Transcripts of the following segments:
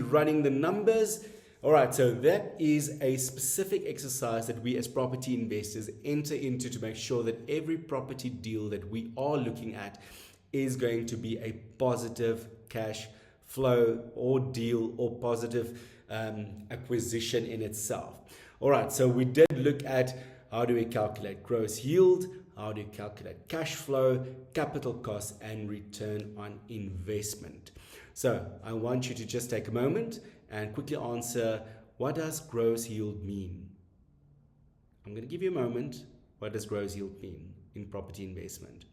running the numbers. All right, so that is a specific exercise that we as property investors enter into to make sure that every property deal that we are looking at is going to be a positive cash flow or deal or positive acquisition in itself. All right, so we did look at how do we calculate gross yield, how do you calculate cash flow, capital costs, and return on investment. So I want you to just take a moment and quickly answer, what does gross yield mean? I'm going to give you a moment. What does gross yield mean in property investment?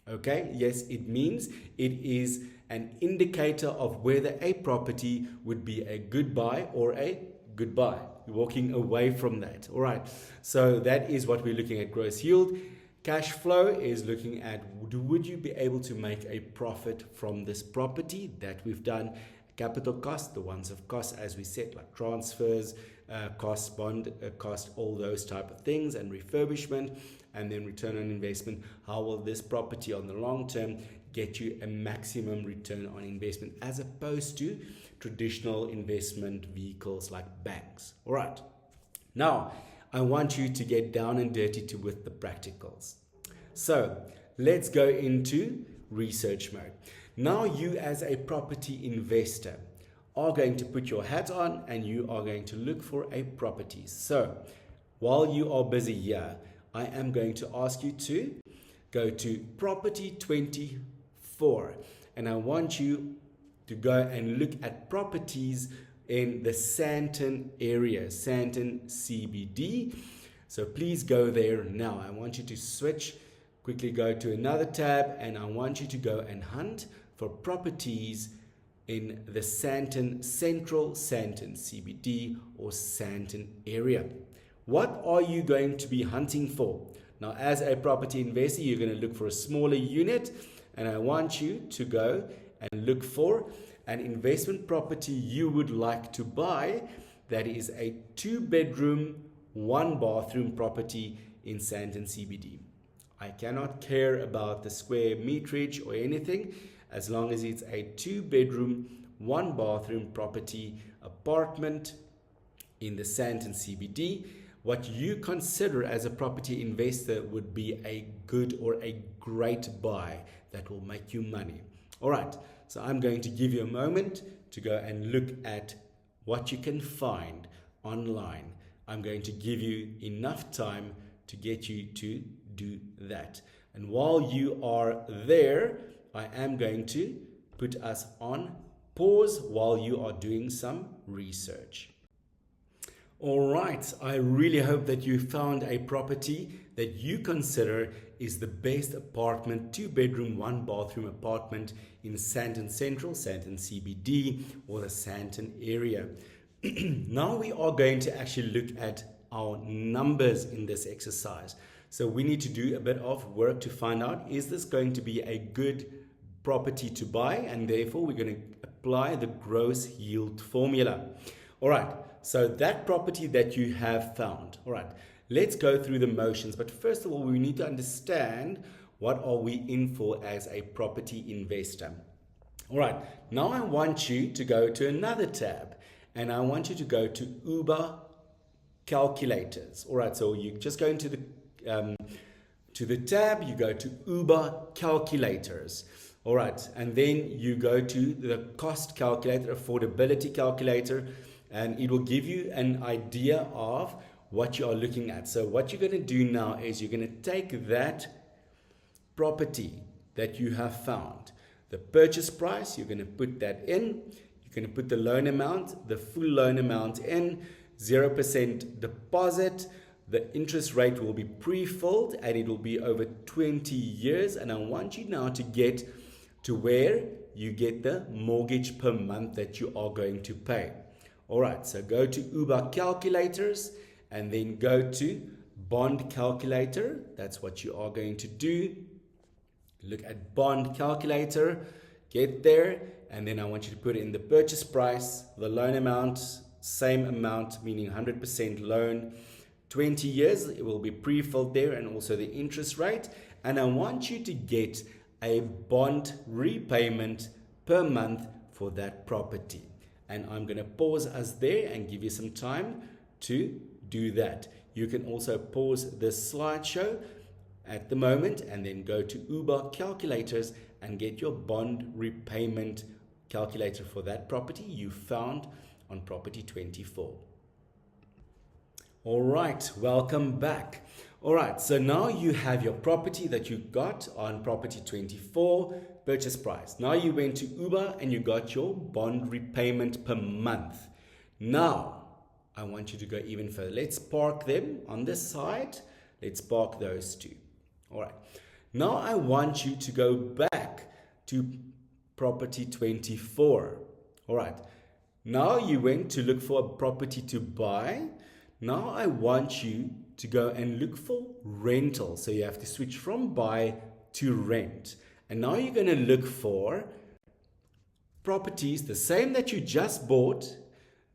Okay, yes, it means it is an indicator of whether a property would be a good buy or a good buy. You're walking away from that. All right, so that is what we're looking at, gross yield. Cash flow is looking at would you be able to make a profit from this property that we've done. Capital cost, the ones of cost, as we said, like transfers, cost, bond cost, all those type of things, and refurbishment. And then return on investment. How will this property on the long term get you a maximum return on investment as opposed to traditional investment vehicles like banks? All right. Now, I want you to get down and dirty with the practicals. So let's go into research mode. Now you as a property investor are going to put your hat on and you are going to look for a property. So while you are busy here, I am going to ask you to go to Property 24 and I want you to go and look at properties in the Sandton area, Sandton CBD. So please go there now. I want you to switch, quickly go to another tab, and I want you to go and hunt for properties in the Sandton Central, Sandton CBD or Sandton area. What are you going to be hunting for? Now, as a property investor, you're going to look for a smaller unit, and I want you to go and look for an investment property you would like to buy that is a 2-bedroom, 1-bathroom property in Sandton CBD. I cannot care about the square meterage or anything as long as it's a 2-bedroom, 1-bathroom property apartment in the Sandton CBD. What you consider as a property investor would be a good or a great buy that will make you money. All right, so I'm going to give you a moment to go and look at what you can find online. I'm going to give you enough time to get you to do that. And while you are there, I am going to put us on pause while you are doing some research. All right, I really hope that you found a property that you consider is the best apartment, 2-bedroom, 1-bathroom apartment in Sandton Central, Sandton CBD, or the Sandton area. Now we are going to actually look at our numbers in this exercise. So we need to do a bit of work to find out, is this going to be a good property to buy? And therefore, we're going to apply the gross yield formula. All right. So that property that you have found, all right, let's go through the motions. But first of all, we need to understand what are we in for as a property investor. All right, now I want you to go to another tab and I want you to go to Uber calculators. All right, so you just go into the tab, you go to Uber calculators. All right, and then you go to the cost calculator, affordability calculator, and it will give you an idea of what you are looking at. So what you're going to do now is you're going to take that property that you have found, the purchase price, you're going to put that in, you're going to put the loan amount, the full loan amount in, 0% deposit, the interest rate will be pre-filled and it will be over 20 years. And I want you now to get to where you get the mortgage per month that you are going to pay. All right, so go to Uber calculators and then go to bond calculator. That's what you are going to do. Look at bond calculator, get there, and then I want you to put in the purchase price, the loan amount, same amount, meaning 100% loan, 20 years, it will be pre-filled there, and also the interest rate. And I want you to get a bond repayment per month for that property. And I'm going to pause us there and give you some time to do that. You can also pause this slideshow at the moment and then go to Uber calculators and get your bond repayment calculator for that property you found on property 24. All right, welcome back. All right, so now you have your property that you got on property 24, purchase price. Now you went to Uber and you got your bond repayment per month. Now, I want you to go even further. Let's park them on this side. Let's park those two. All right, now I want you to go back to property 24. All right, now you went to look for a property to buy. Now I want you to go and look for rental. So you have to switch from buy to rent. And now you're going to look for properties, the same that you just bought,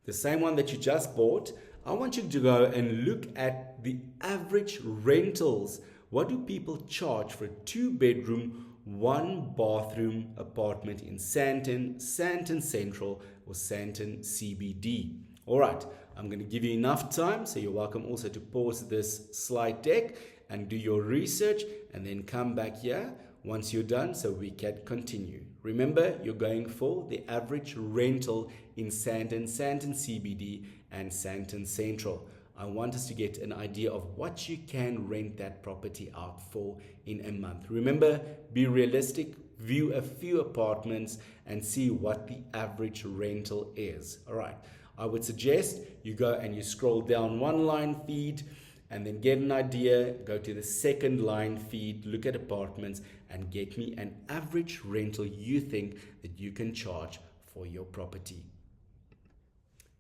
the same one that you just bought. I want you to go and look at the average rentals. What do people charge for a 2-bedroom, 1-bathroom apartment in Sandton, Sandton Central, or Sandton CBD? All right, I'm going to give you enough time, so you're welcome also to pause this slide deck and do your research and then come back here once you're done so we can continue. Remember, you're going for the average rental in Sandton, Sandton CBD, and Sandton Central. I want us to get an idea of what you can rent that property out for in a month. Remember, be realistic, view a few apartments and see what the average rental is. All right, I would suggest you go and you scroll down one line feed and then get an idea, go to the second line feed, look at apartments and get me an average rental you think that you can charge for your property.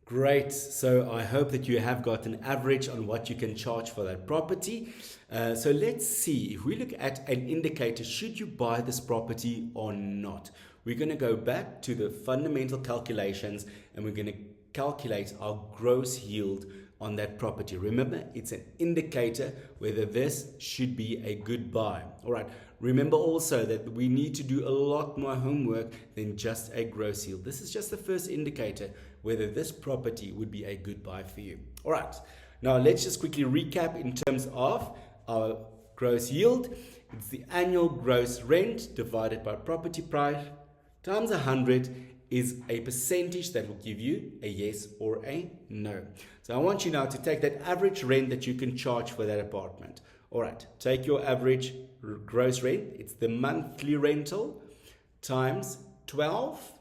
Great. So I hope that you have got an average on what you can charge for that property. So let's see if we look at an indicator, should you buy this property or not? We're going to go back to the fundamental calculations and we're going to calculate our gross yield on that property. Remember, it's an indicator whether this should be a good buy. All right. Remember also that we need to do a lot more homework than just a gross yield. This is just the first indicator whether this property would be a good buy for you. All right. Now let's just quickly recap in terms of our gross yield. It's the annual gross rent divided by property price times 100 is a percentage that will give you a yes or a no. So I want you now to take that average rent that you can charge for that apartment. All right, take your average gross rent. It's the monthly rental times 12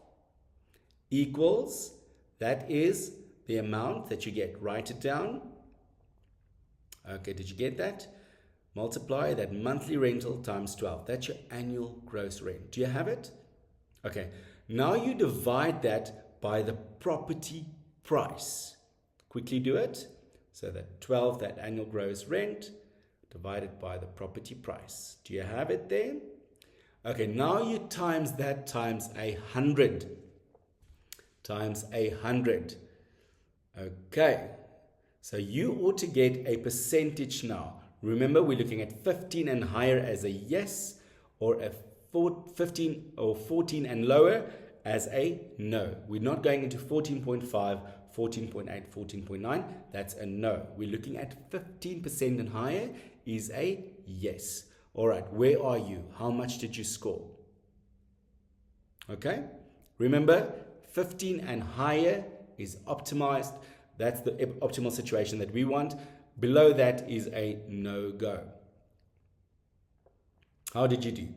equals, that is the amount that you get. Write it down. Okay, did you get that? Multiply that monthly rental times 12. That's your annual gross rent. Do you have it? Okay, now you divide that by the property price. Quickly do it. So that 12, that annual gross rent, divided by the property price. Do you have it there? Okay, now you times that times 100. Times 100. Okay, so you ought to get a percentage now. Remember, we're looking at 15 and higher as a yes, or a 15 or 14 and lower as a no. We're not going into 14.5, 14.8, 14.9. That's a no. We're looking at 15% and higher is a yes. All right, where are you? How much did you score? Okay, remember, 15 and higher is optimized. That's the optimal situation that we want. Below that is a no-go. How did you do?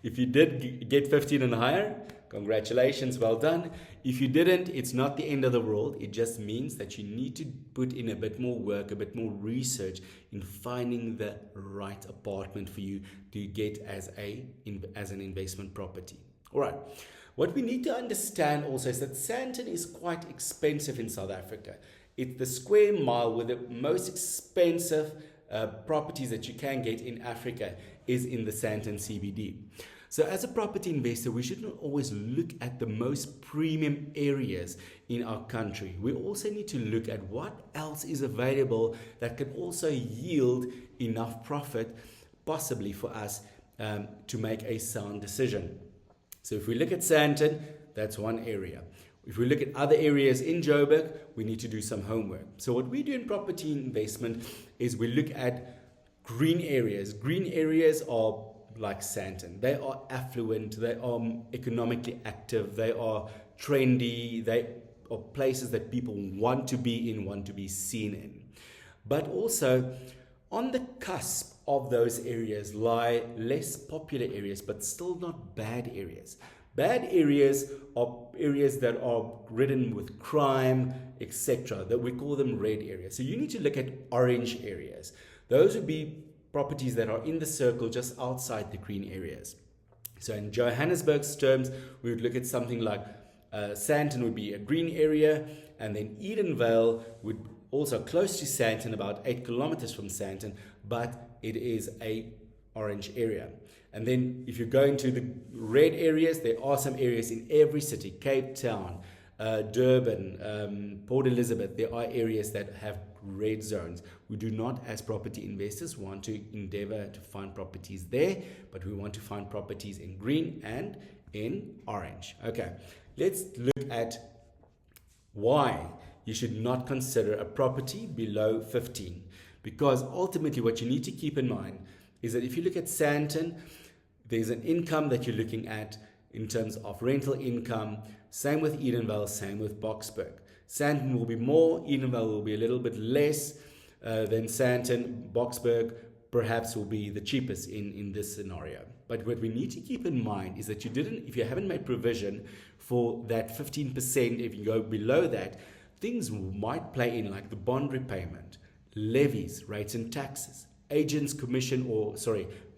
If you did get 15 and higher, congratulations, well done. If you didn't, it's not the end of the world. It just means that you need to put in a bit more work, a bit more research in finding the right apartment for you to get as an investment property. All right. What we need to understand also is that Sandton is quite expensive in South Africa. It's the square mile with the most expensive properties that you can get in Africa is in the Sandton CBD. So as a property investor, we should not always look at the most premium areas in our country. We also need to look at what else is available that can also yield enough profit, possibly for us to make a sound decision. So if we look at Sandton, that's one area. If we look at other areas in Joburg, we need to do some homework. So what we do in property investment is we look at green areas. Green areas are like Sandton. They are affluent, they are economically active, they are trendy, they are places that people want to be in, want to be seen in. But also, on the cusp of those areas lie less popular areas, but still not bad areas. Bad areas are areas that are ridden with crime, etc. That we call them red areas. So you need to look at orange areas. Those would be properties that are in the circle just outside the green areas. So in Johannesburg's terms, we would look at something like Sandton would be a green area, and then Edenvale would also close to Sandton, about 8 kilometers from Sandton, but it is a orange area. And then if you go into the red areas, there are some areas in every city, Cape Town, Durban, Port Elizabeth. There are areas that have red zones. We do not, as property investors, want to endeavor to find properties there, but we want to find properties in green and in orange. Okay, let's look at why you should not consider a property below 15. Because ultimately what you need to keep in mind is that if you look at Sandton, there's an income that you're looking at in terms of rental income. Same with Edenvale, same with Boksburg. Sandton will be more, Edenvale will be a little bit less than Sandton. Boksburg perhaps will be the cheapest in this scenario. But what we need to keep in mind is that if you haven't made provision for that 15%, if you go below that, things might play in, like the bond repayment, levies, rates and taxes, agents commission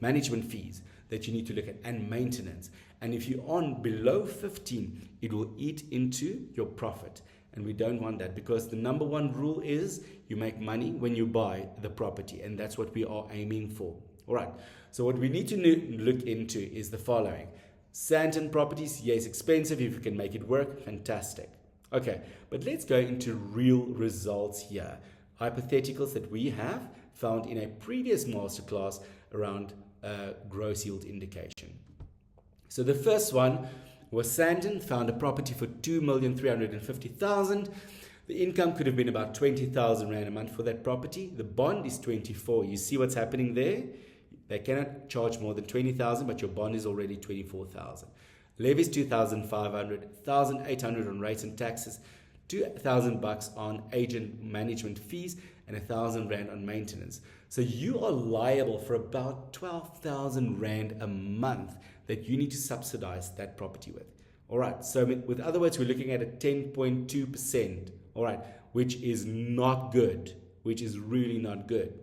management fees that you need to look at, and maintenance. And if you're on below 15, it will eat into your profit. And we don't want that, because the number one rule is you make money when you buy the property, and that's what we are aiming for. All right. So what we need to look into is the following. Sandton properties, yes, expensive. If you can make it work, fantastic. Okay, but let's go into real results here. Hypotheticals that we have found in a previous masterclass around gross yield indication. So the first one was Sandton found a property for 2,350,000. The income could have been about 20,000 Rand a month for that property. The bond is 24. You see what's happening there? They cannot charge more than 20,000, but your bond is already 24,000. Levies 2,500, 1,800 on rates and taxes, 2,000 bucks on agent management fees, and 1,000 Rand on maintenance. So you are liable for about 12,000 Rand a month that you need to subsidize that property with. All right. So with other words, we're looking at a 10.2%. All right, which is not good, which is really not good.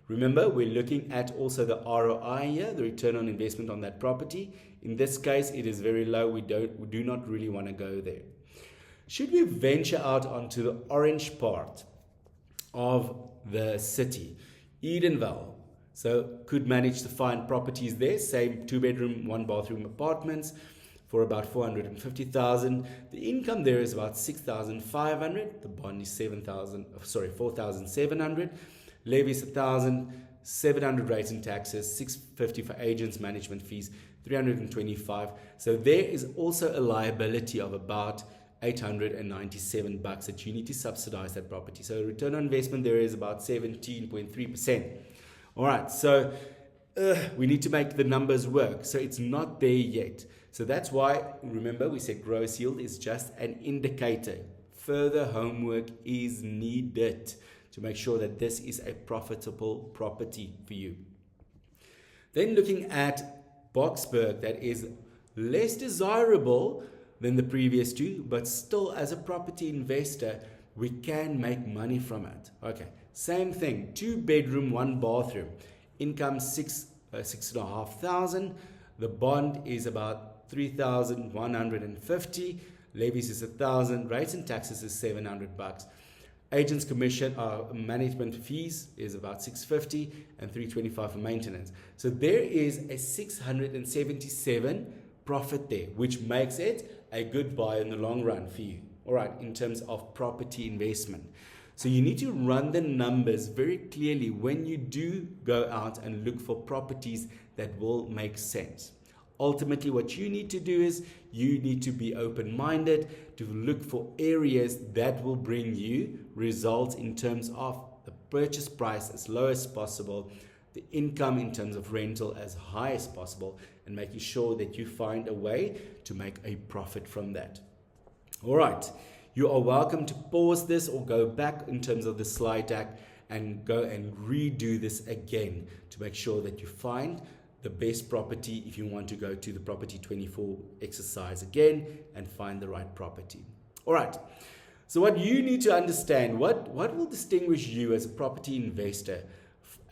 Remember, we're looking at also the ROI here, the return on investment on that property. In this case, it is very low. We do not really want to go there. Should we venture out onto the orange part of the city, Edenvale, so could manage to find properties there, same 2-bedroom, 1-bathroom apartments for about 450,000. The income there is about 6,500. The bond is 4,700. Levies 1,700 rates and taxes, 650 for agents, management fees, 325. So there is also a liability of about 897 bucks that you need to subsidize that property. So return on investment there is about 17.3%. All right, so we need to make the numbers work. So it's not there yet. So that's why, remember, we said gross yield is just an indicator. Further homework is needed to make sure that this is a profitable property for you. Then looking at Boksburg, that is less desirable than the previous two, but still as a property investor, we can make money from it. Okay, same thing, 2-bedroom, 1-bathroom, income 6,500. The bond is about 3,150. Levies is 1,000. Rates and taxes is 700 bucks. Agents commission, management fees is about 650 and 325 for maintenance. So there is a 677 profit there, which makes it a good buy in the long run for you. All right, in terms of property investment. So you need to run the numbers very clearly when you do go out and look for properties that will make sense. Ultimately, what you need to do is you need to be open-minded to look for areas that will bring you results in terms of the purchase price as low as possible, the income in terms of rental as high as possible, and making sure that you find a way to make a profit from that. All right, you are welcome to pause this or go back in terms of the slide deck and go and redo this again to make sure that you find the best property if you want to go to the Property 24 exercise again and find the right property. All right, so what you need to understand, what will distinguish you as a property investor,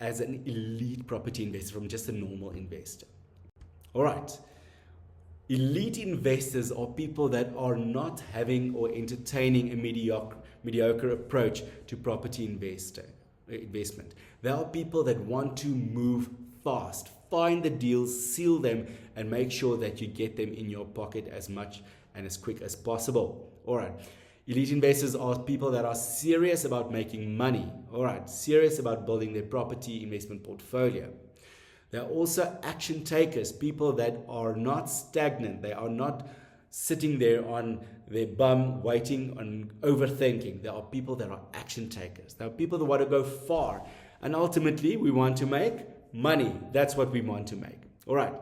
as an elite property investor from just a normal investor? All right, elite investors are people that are not having or entertaining a mediocre approach to property investment. They are people that want to move fast, find the deals, seal them, and make sure that you get them in your pocket as much and as quick as possible. All right. Elite investors are people that are serious about making money. All right. Serious about building their property investment portfolio. They're also action takers, people that are not stagnant. They are not sitting there on their bum waiting and overthinking. There are people that are action takers. There are people that want to go far. And ultimately, we want to make money. That's what we want to make. All right.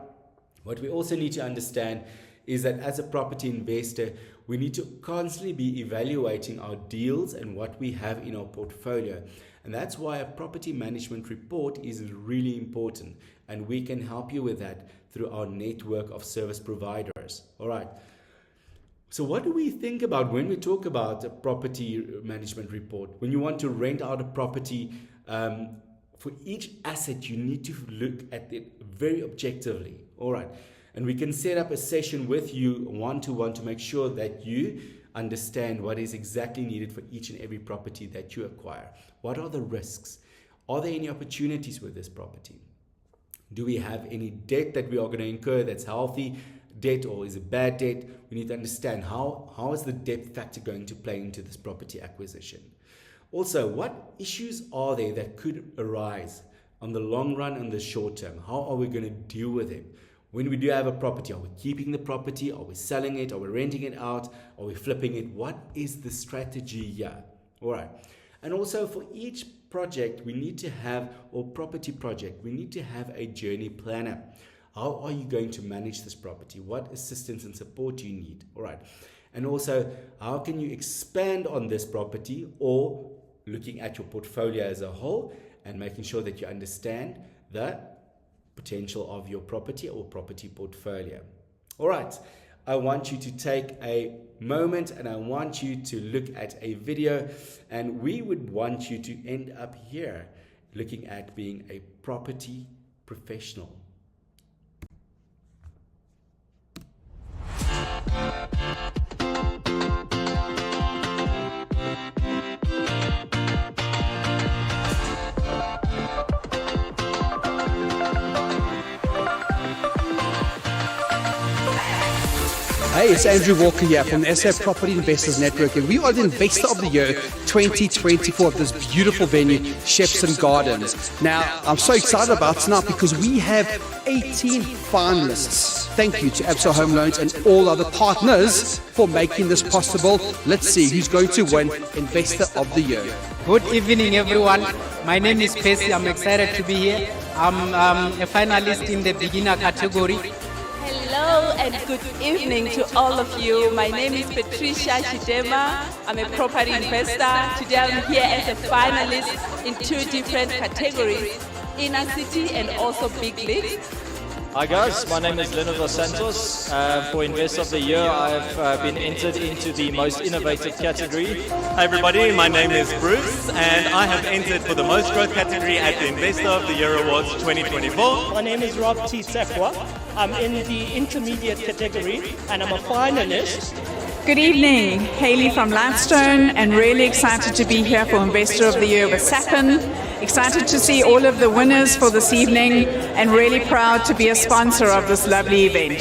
What we also need to understand is that as a property investor, we need to constantly be evaluating our deals and what we have in our portfolio. And that's why a property management report is really important. And we can help you with that through our network of service providers. All right. So what do we think about when we talk about a property management report? When you want to rent out a property, for each asset, you need to look at it very objectively. All right. And we can set up a session with you one-to-one to make sure that you understand what is exactly needed for each and every property that you acquire. What are the risks? Are there any opportunities with this property? Do we have any debt that we are going to incur that's healthy debt or is it bad debt? We need to understand how is the debt factor going to play into this property acquisition. Also, what issues are there that could arise on the long run and the short term? How are we going to deal with them? When we do have a property, are we keeping the property? Are we selling it? Are we renting it out? Are we flipping it? What is the strategy here? All right. And also for each project, we need to have, or property project, we need to have a journey planner. How are you going to manage this property? What assistance and support do you need? All right. And also, how can you expand on this property, or looking at your portfolio as a whole and making sure that you understand the potential of your property or property portfolio. All right. I want you to take a moment and I want you to look at a video, and we would want you to end up here looking at being a property professional. Hey, it's Andrew Walker here from the SA Property Investors Network, and we are the Investor of the Year 2024 of this beautiful venue, Shepson Gardens. Now, I'm so excited about this now because we have 18 finalists. Thank you to Absa Home Loans and all other partners for making this possible. Let's see who's going to win Investor of the Year. Good evening, everyone. My name is Percy. I'm excited to be here. I'm a finalist in the beginner category. Hello and good evening to all of you. My name is Patricia Chidema. I'm a property investor. Today I'm here as a finalist in 2 different categories, inner city and also big leagues. Hi guys, my name is Leonardo Santos. For Investor of the Year, I've been entered into the most innovative category. Hi everybody, my name is Bruce and I have entered for the most growth category at the Investor of the Year Awards 2024. My name is Rob T. Sekwa. I'm in the intermediate category and I'm a finalist. Good evening, Hayley from Lightstone, and really excited to be here for Investor of the Year with SAPN. Excited to see all of the winners for this evening and really proud to be a sponsor of this lovely event.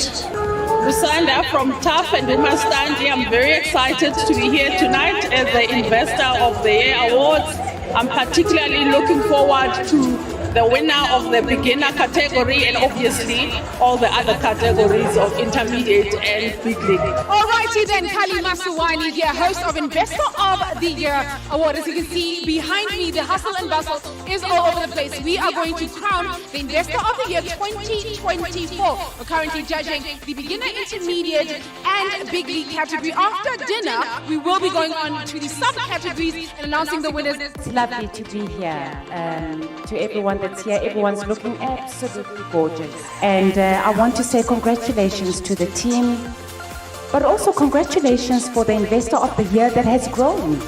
Rusanda from TAF and Umastandi. I'm very excited to be here tonight as the Investor of the Year Awards. I'm particularly looking forward to the winner of the beginner category, and obviously all the other categories of intermediate and big league. Alrighty then, Kali Masuwani here, host of Investor of the Year Award. As you can see behind me, the hustle and bustle is all over the place. We are going to crown the Investor of the Year 2024. We're currently judging the beginner, intermediate and big league category. After dinner, we will be going on to the subcategories and announcing the winners. It's lovely to be here. To everyone that's here, everyone's looking absolutely gorgeous. And I want to say congratulations to the team, but also congratulations for the Investor of the Year that has grown.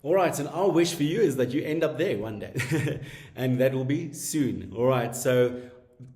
All right, and our wish for you is that you end up there one day, and that will be soon. All right, so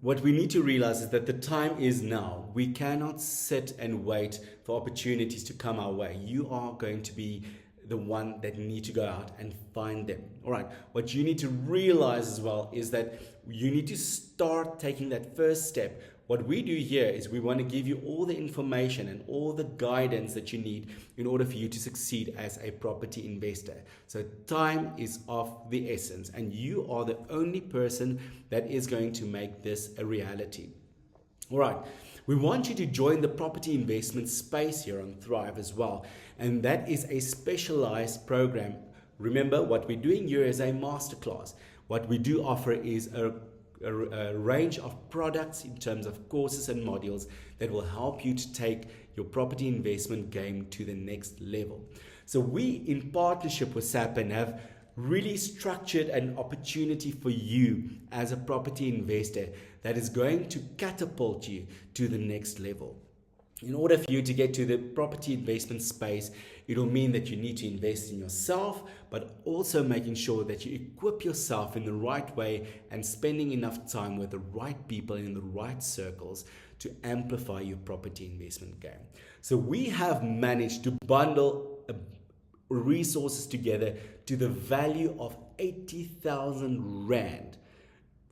what we need to realize is that the time is now. We cannot sit and wait for opportunities to come our way. You are going to be the one that need to go out and find them. All right, what you need to realize as well is that you need to start taking that first step. What we do here is we want to give you all the information and all the guidance that you need in order for you to succeed as a property investor. So time is of the essence, and you are the only person that is going to make this a reality. All right, we want you to join the property investment space here on Thrive as well, and that is a specialized program. Remember, what we're doing here is a masterclass. What we do offer is a range of products in terms of courses and modules that will help you to take your property investment game to the next level. So we, in partnership with SAPN, have really structured an opportunity for you as a property investor that is going to catapult you to the next level. In order for you to get to the property investment space, it'll mean that you need to invest in yourself, but also making sure that you equip yourself in the right way and spending enough time with the right people in the right circles to amplify your property investment game. So we have managed to bundle resources together to the value of 80,000 Rand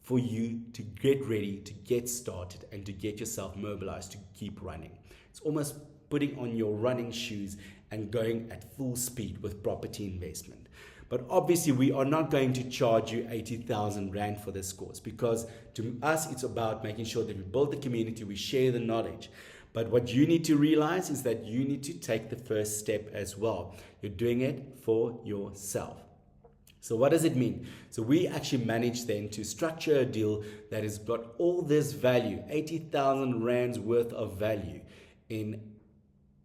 for you to get ready, to get started, and to get yourself mobilized to keep running. It's almost putting on your running shoes and going at full speed with property investment. But obviously we are not going to charge you 80,000 Rand for this course, because to us it's about making sure that we build the community, we share the knowledge. But what you need to realize is that you need to take the first step as well. You're doing it for yourself. So what does it mean? So we actually managed then to structure a deal that has got all this value, 80,000 Rands worth of value, in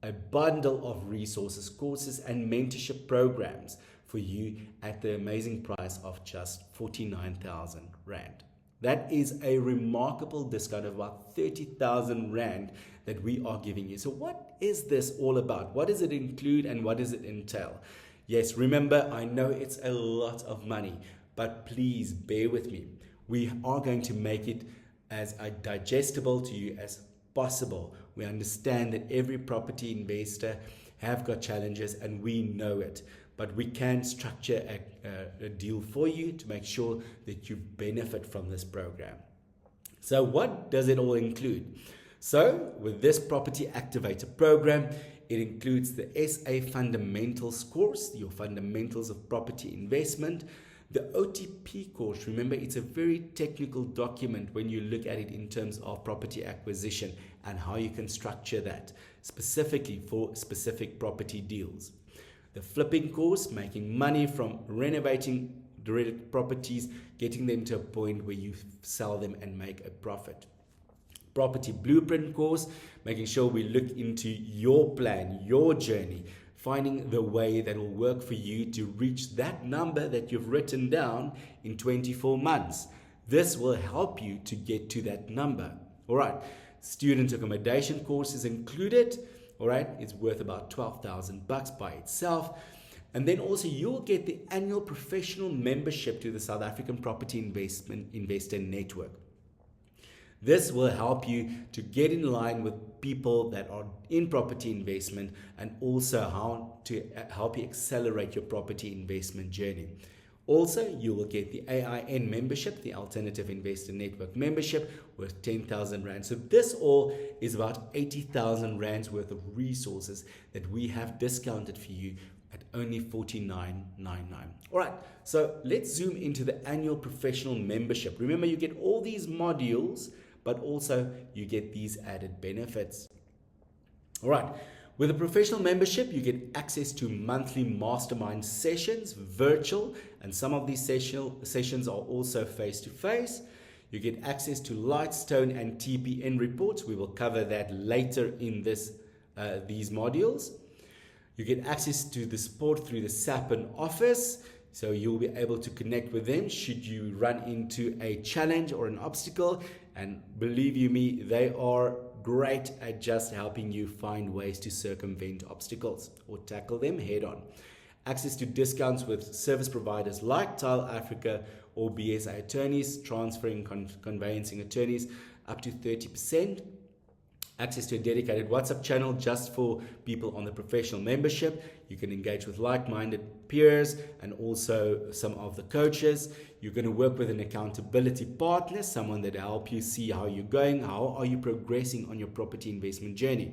a bundle of resources, courses and mentorship programs for you at the amazing price of just 49,000 Rand. That is a remarkable discount of about 30,000 Rand that we are giving you. So what is this all about? What does it include and what does it entail? Yes, remember, I know it's a lot of money, but please bear with me. We are going to make it as digestible to you as possible. We understand that every property investor have got challenges and we know it, but we can structure a deal for you to make sure that you benefit from this program. So what does it all include? So with this property activator program, it includes the SA Fundamentals course, your fundamentals of property investment, the OTP course. Remember, it's a very technical document when you look at it in terms of property acquisition and how you can structure that specifically for specific property deals. The flipping course, making money from renovating direct properties, getting them to a point where you sell them and make a profit. Property blueprint course, making sure we look into your plan, your journey, finding the way that will work for you to reach that number that you've written down in 24 months. This will help you to get to that number. All right. Student accommodation course is included. All right. It's worth about $12,000 by itself. And then also you'll get the annual professional membership to the South African Property Investor Network. This will help you to get in line with people that are in property investment, and also how to help you accelerate your property investment journey. Also, you will get the AIN membership, the Alternative Investor Network membership, worth 10,000 Rand. So this all is about 80,000 Rands worth of resources that we have discounted for you at only $49.99. All right, so let's zoom into the annual professional membership. Remember, you get all these modules, but also you get these added benefits. All right, with a professional membership, you get access to monthly mastermind sessions, virtual, and some of these sessions are also face-to-face. You get access to Lightstone and TPN reports. We will cover that later in these modules. You get access to the support through the SAPN office. So you'll be able to connect with them should you run into a challenge or an obstacle. And believe you me, they are great at just helping you find ways to circumvent obstacles or tackle them head on. Access to discounts with service providers like Tile Africa or BSA attorneys, transferring conveyancing attorneys up to 30%. Access to a dedicated WhatsApp channel just for people on the professional membership. You can engage with like-minded peers and also some of the coaches. You're going to work with an accountability partner, someone that will help you see how you're going, how are you progressing on your property investment journey.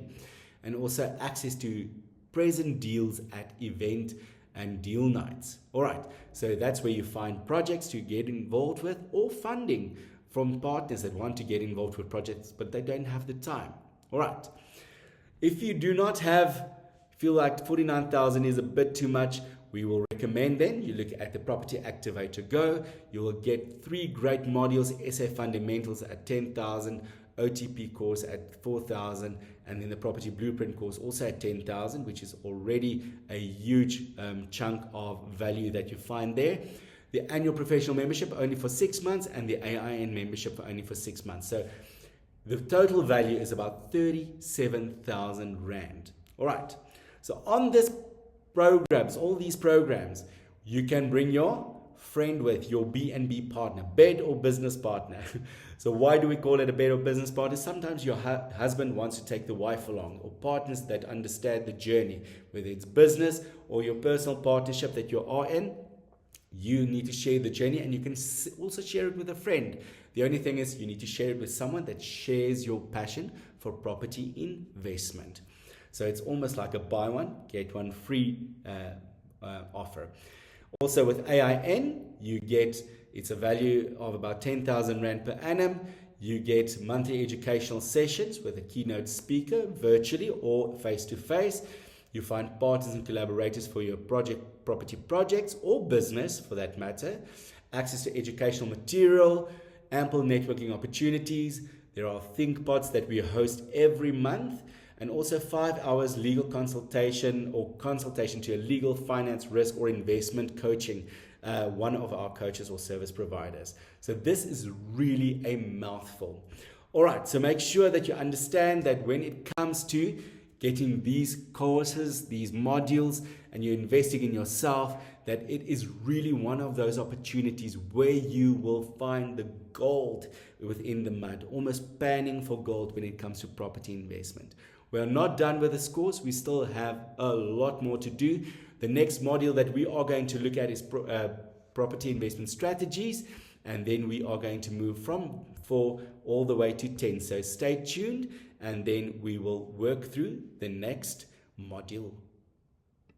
And also access to present deals at event and deal nights. All right, so that's where you find projects to get involved with or funding from partners that want to get involved with projects, but they don't have the time. All right. If you do not feel like 49,000 is a bit too much, we will recommend then you look at the Property Activator Go. You will get 3 great modules: SA Fundamentals at 10,000, OTP course at 4,000, and then the Property Blueprint course also at 10,000, which is already a huge chunk of value that you find there. The annual professional membership only for 6 months, and the AIN membership only for 6 months. So the total value is about 37,000 Rand. All right. So on this programs, all these programs, you can bring your friend with, your B&B partner, bed or business partner. So why do we call it a bed or business partner? Sometimes your husband wants to take the wife along, or partners that understand the journey, whether it's business or your personal partnership that you are in. You need to share the journey, and you can also share it with a friend. The only thing is you need to share it with someone that shares your passion for property investment. So it's almost like a buy one, get one free offer. Also with AIN, you get, it's a value of about 10,000 Rand per annum. You get monthly educational sessions with a keynote speaker virtually or face-to-face. You find partners and collaborators for your property projects or business for that matter. Access to educational material, ample networking opportunities. There are think pods that we host every month, and also 5 hours legal consultation or consultation to a legal, finance, risk or investment coaching, one of our coaches or service providers. So this is really a mouthful. All right, so make sure that you understand that when it comes to getting these courses, these modules, and you're investing in yourself, that it is really one of those opportunities where you will find the gold within the mud, almost panning for gold when it comes to property investment. We are not done with this course. We still have a lot more to do. The next module that we are going to look at is property investment strategies, and then we are going to move from 4 all the way to 10. So stay tuned, and then we will work through the next module.